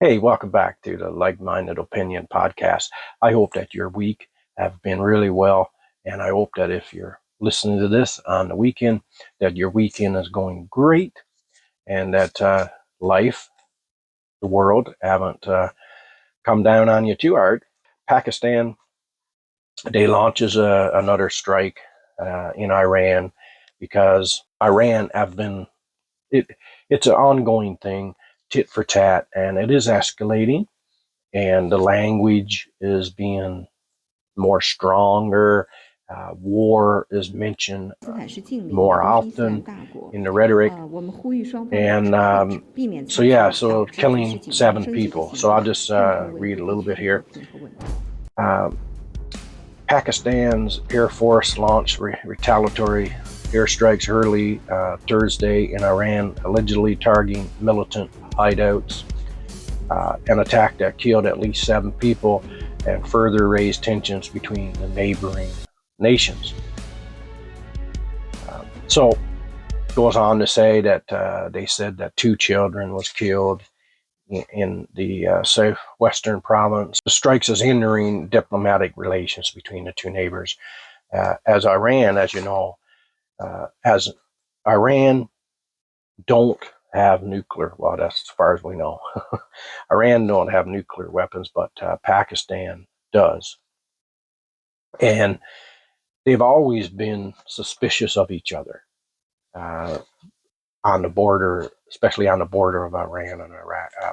Hey, welcome back to the Like-Minded Opinion podcast. I hope that your week have been really well, and I hope that if you're listening to this on the weekend, that your weekend is going great, and that life, the world, haven't come down on you too hard. Pakistan, they launches another strike in Iran because Iran have been it's an ongoing thing, tit for tat, and it is escalating. And the language is being more stronger. War is mentioned more often in the rhetoric. And so killing 7 people. So I'll just read a little bit here. Pakistan's Air Force launched retaliatory airstrikes early Thursday in Iran, allegedly targeting militant hideouts. An attack that killed at least 7 people and further raised tensions between the neighboring nations. So goes on to say that they said that 2 children was killed in the southwestern province. The strikes is hindering diplomatic relations between the 2 neighbors. As Iran, as you know, as Iran don't have nuclear. Well, that's as far as we know. Iran don't have nuclear weapons, but Pakistan does. And they've always been suspicious of each other on the border, especially on the border of Iran and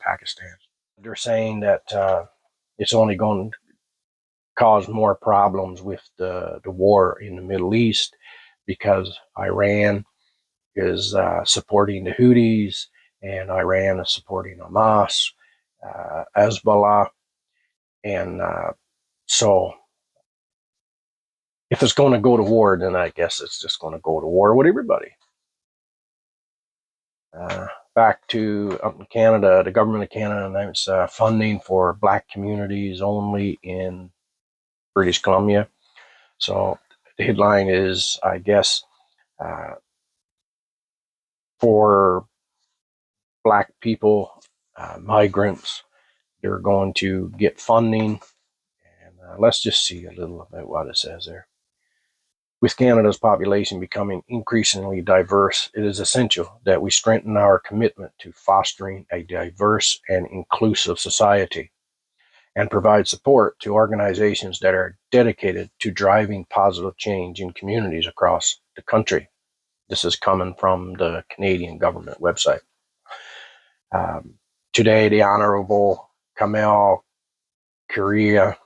Pakistan. They're saying that it's only going to cause more problems with the war in the Middle East because Iran is supporting the Houthis, and Iran is supporting Hamas, Hezbollah, and so if it's going to go to war, then I guess it's just going to go to war with everybody. Back to up in Canada, the government of Canada announced funding for Black communities only in British Columbia. So the headline is, I guess, for Black people, migrants, they're going to get funding. And let's just see a little about what it says there. With Canada's population becoming increasingly diverse, it is essential that we strengthen our commitment to fostering a diverse and inclusive society and provide support to organizations that are dedicated to driving positive change in communities across the country. This is coming from the Canadian government website. Today, the Honorable Kamel Korea,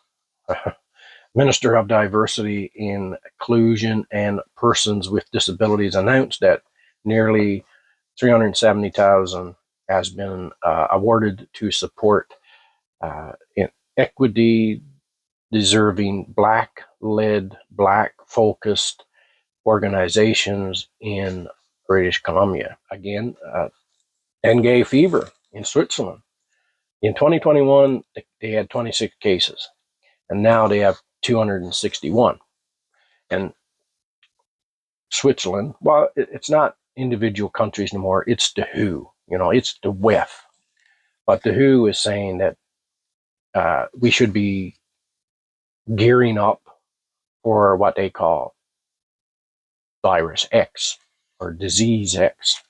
Minister of Diversity, Inclusion, and Persons with Disabilities, announced that nearly $370,000 has been awarded to support equity-deserving, Black-led, Black-focused organizations in British Columbia. Again, dengue fever in Switzerland. In 2021, they had 26 cases, and now they have 261. And Switzerland, well, it's not individual countries anymore. It's the WHO, it's the WEF. But the WHO is saying that we should be gearing up for what they call virus X or disease X.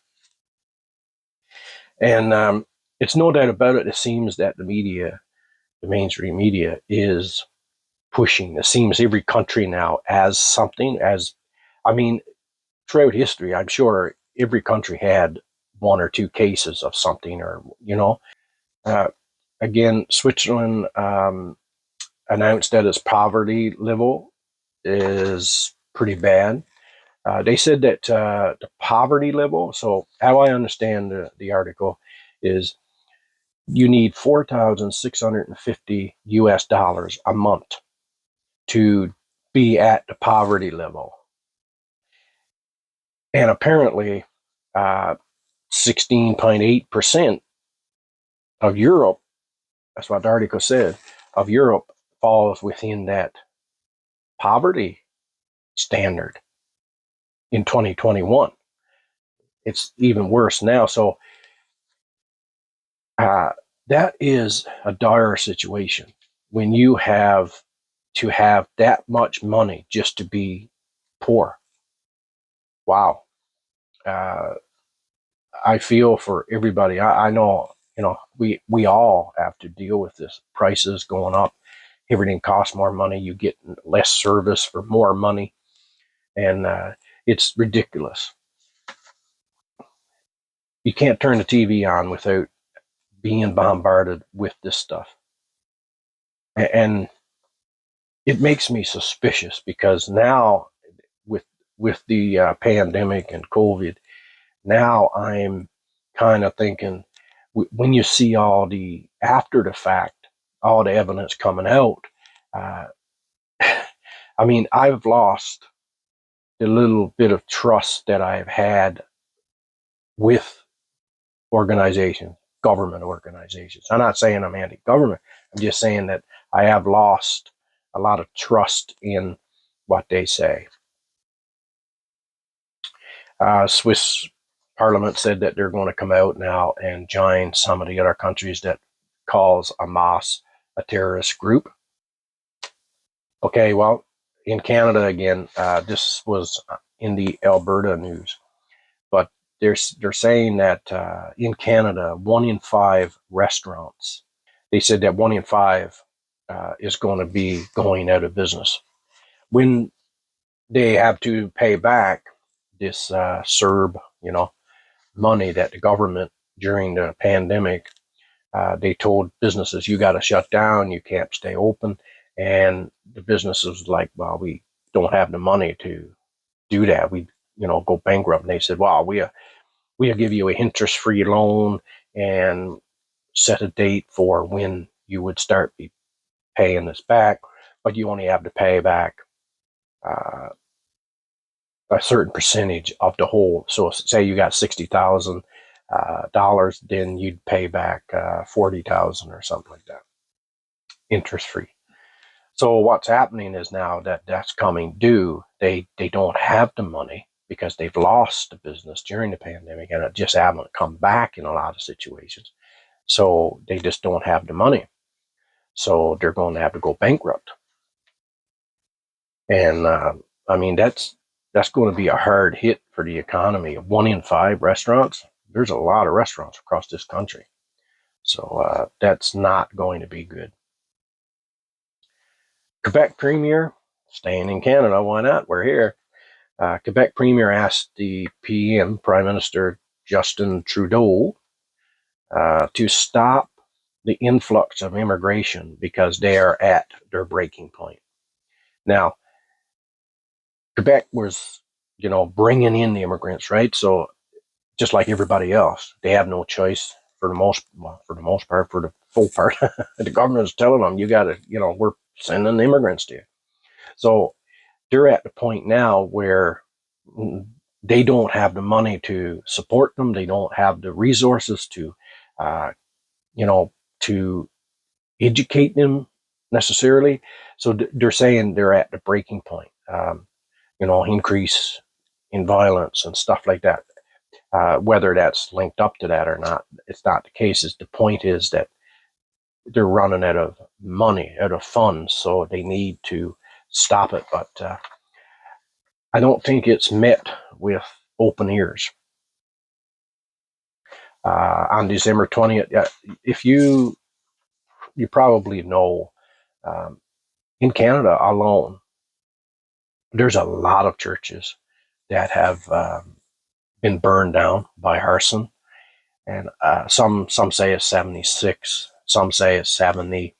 And it's no doubt about it. It seems that the media, the mainstream media, is pushing. It seems every country now has something. Throughout history, I'm sure every country had 1 or 2 cases of something, or again, Switzerland announced that its poverty level is pretty bad. They said that the poverty level, so how I understand the article, is you need $4,650 US a month to be at the poverty level. And apparently, 16.8% of Europe, that's what the article said, of Europe falls within that poverty standard in 2021. It's even worse now. So that is a dire situation when you have to have that much money just to be poor. Wow. Uh, I feel for everybody. I know, we all have to deal with this. Prices going up, everything costs more money. You get less service for more money, and it's ridiculous. You can't turn the TV on without being bombarded with this stuff, and it makes me suspicious because now with the pandemic and COVID, now I'm kind of thinking when you see all the after the fact, all the evidence coming out, uh, I mean, I've lost the little bit of trust that I've had with organizations, government organizations. I'm not saying I'm anti-government. I'm just saying that I have lost a lot of trust in what they say. Swiss Parliament said that they're going to come out now and join some of the other countries that calls Hamas a terrorist group. Okay, well, in Canada again, this was in the Alberta news, but they're saying that in Canada, 1 in 5 restaurants. They said that 1 in 5 is going to be going out of business when they have to pay back this CERB, money that the government during the pandemic, they told businesses, you got to shut down, you can't stay open. And the businesses like, well, we don't have the money to do that. We, go bankrupt. And they said, well, we'll give you a interest-free loan and set a date for when you would start be paying this back, but you only have to pay back uh, a certain percentage of the whole. So say you got $60,000, then you'd pay back 40,000 or something like that, interest free. So what's happening is now that that's coming due, they don't have the money because they've lost the business during the pandemic and it just haven't come back in a lot of situations. So they just don't have the money. So they're going to have to go bankrupt. And I mean, that's going to be a hard hit for the economy. 1 in 5 restaurants. There's a lot of restaurants across this country, so that's not going to be good. Quebec Premier, staying in Canada, why not? We're here. Quebec Premier asked the PM, Prime Minister Justin Trudeau, to stop the influx of immigration because they are at their breaking point. Now, Quebec was, bringing in the immigrants, right? So just like everybody else, they have no choice for the most part, for the full part. The government is telling them, you got to, we're sending immigrants to you. So they're at the point now where they don't have the money to support them. They don't have the resources to, uh, to educate them necessarily. So they're saying they're at the breaking point. Increase in violence and stuff like that. Whether that's linked up to that or not, it's not the case. The point is that they're running out of money, out of funds, so they need to stop it. But I don't think it's met with open ears. On December 20th, if you probably know, um, in Canada alone, there's a lot of churches that have been burned down by arson. And some say it's 76, some say it's 70,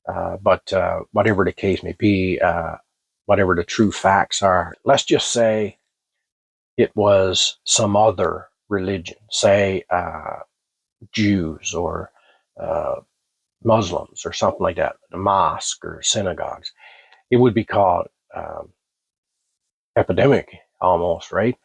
but whatever the case may be, whatever the true facts are, let's just say it was some other religion, say Jews or uh, Muslims or something like that, a mosque or synagogues. It would be called epidemic almost, right?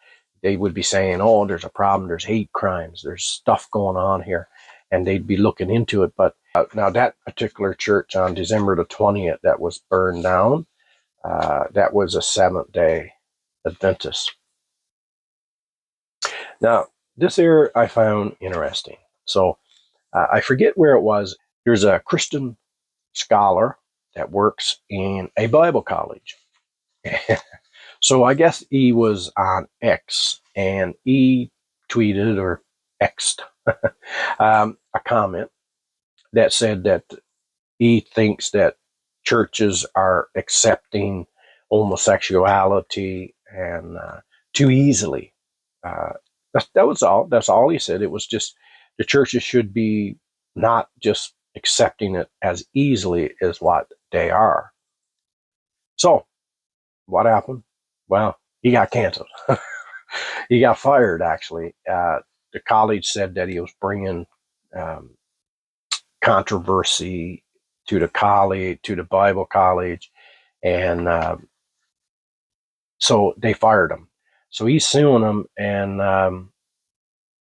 They would be saying, oh, there's a problem, there's hate crimes, there's stuff going on here, and they'd be looking into it. But now that particular church on December the 20th that was burned down, that was a Seventh-day Adventist. Now, this here I found interesting. So I forget where it was. There's a Christian scholar that works in a Bible college. So I guess he was on X and he tweeted or X'd a comment that said that he thinks that churches are accepting homosexuality and too easily. Uh, that was all. That's all he said. It was just the churches should be not just accepting it as easily as what they are. So what happened? Well, he got canceled. He got fired, actually. The college said that he was bringing um, controversy to the college, to the Bible college, and so they fired him. So he's suing them, and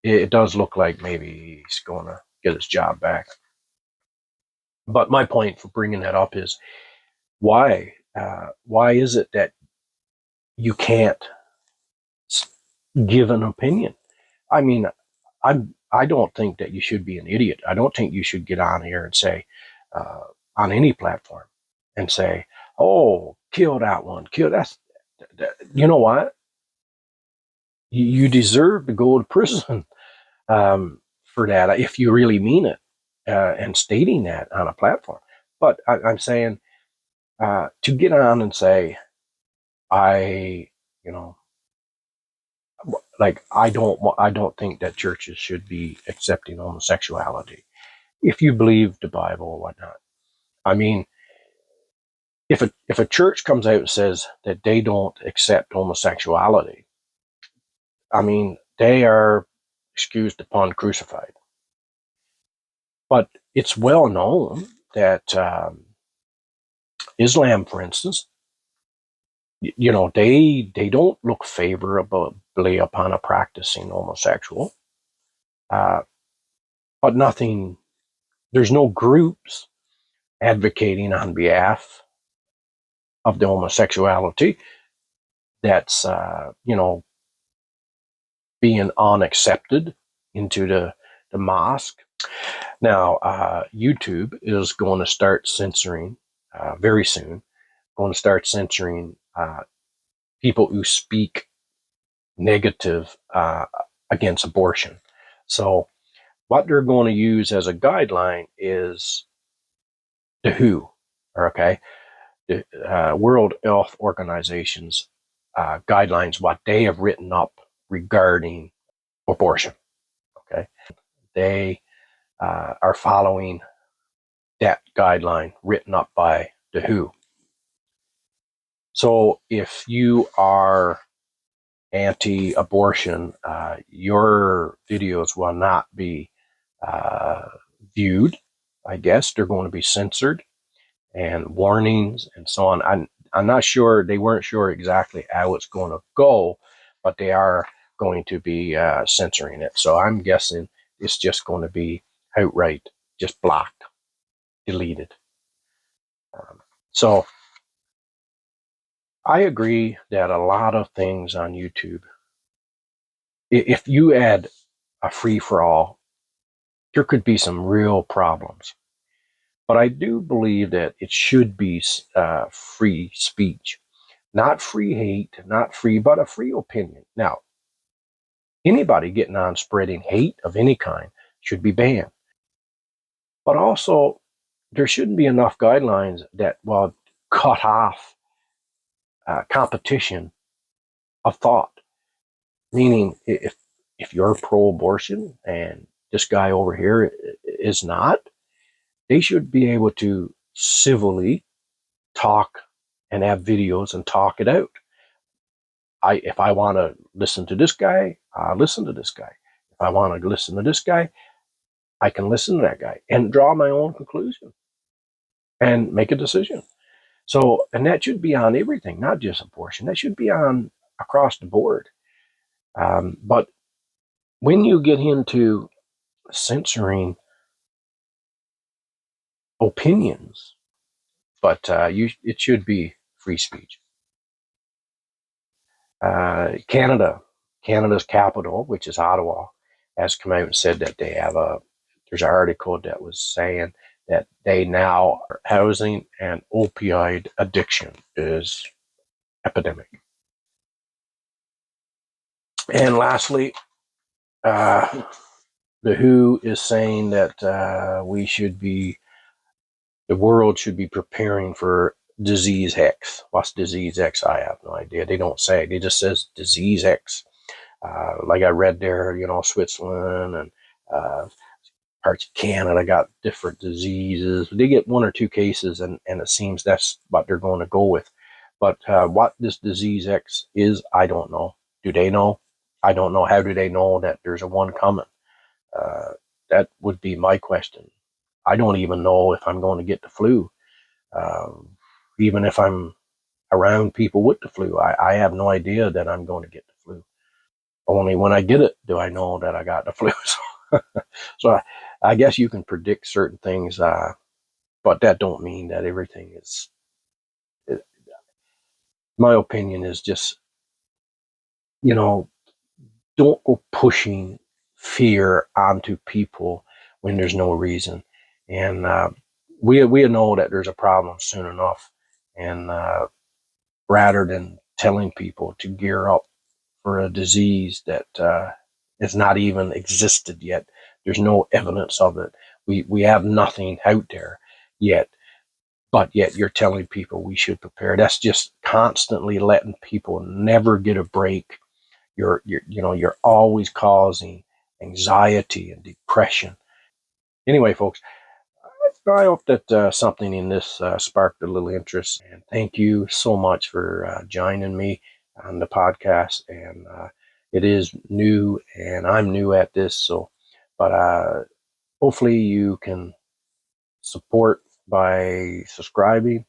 it does look like maybe he's going to get his job back. But my point for bringing that up is why? Why is it that you can't give an opinion? I mean, I don't think that you should be an idiot. I don't think you should get on here and say uh, on any platform and say, "Oh, kill that one, kill that." You know what? You deserve to go to prison for that if you really mean it and stating that on a platform. But I'm saying to get on and say, I, you know, like I don't think that churches should be accepting homosexuality if you believe the Bible or whatnot. I mean, if a church comes out and says that they don't accept homosexuality, I mean, they are excused upon crucified. But it's well known that Islam, for instance, they don't look favorably upon a practicing homosexual. Uh, but nothing. There's no groups advocating on behalf of the homosexuality that's being unaccepted into the mosque. Now, YouTube is going to start censoring very soon. Going to start censoring people who speak negative against abortion. So, what they're going to use as a guideline is the WHO, okay, the World Health Organization's guidelines, what they have written up regarding abortion. Okay, they are following that guideline written up by the WHO. So if you are anti-abortion, your videos will not be uh, viewed. I guess they're going to be censored and warnings and so on. I'm not sure. They weren't sure exactly how it's going to go, but they are going to be censoring it. So I'm guessing it's just going to be outright just blocked, deleted. So I agree that a lot of things on YouTube, if you add a free for all, there could be some real problems. But I do believe that it should be free speech, not free hate, not free, but a free opinion. Now, anybody getting on spreading hate of any kind should be banned. But also, there shouldn't be enough guidelines that will cut off competition of thought. Meaning, if you're pro-abortion and this guy over here is not, they should be able to civilly talk and have videos and talk it out. If I want to listen to this guy, I'll listen to this guy. If I want to listen to this guy, I can listen to that guy and draw my own conclusion and make a decision. So, and that should be on everything, not just abortion. That should be on across the board. But when you get into censoring opinions, but it should be free speech. Canada's capital, which is Ottawa, has come out and said that they have there's an article that was saying that they now are housing and opioid addiction is epidemic. And lastly, the WHO is saying that the world should be preparing for disease X. What's disease X? I have no idea. They don't say. They just says disease X. Like I read there, Switzerland and parts of Canada got different diseases. They get one or two cases, and it seems that's what they're going to go with. But what this disease X is, I don't know. Do they know? I don't know. How do they know that there's a one coming? Uh, that would be my question. I don't even know if I'm going to get the flu. Um, Even if I'm around people with the flu, I have no idea that I'm going to get the flu. Only when I get it do I know that I got the flu. So I guess you can predict certain things, but that don't mean that everything is. My opinion is just, you know, don't go pushing fear onto people when there's no reason. And we know that there's a problem soon enough. And rather than telling people to gear up for a disease that has not even existed yet, there's no evidence of it. We have nothing out there yet, but yet you're telling people we should prepare. That's just constantly letting people never get a break. You're always causing anxiety and depression. Anyway, folks, I hope that something in this sparked a little interest. And thank you so much for joining me on the podcast. And it is new, and I'm new at this. But hopefully you can support by subscribing.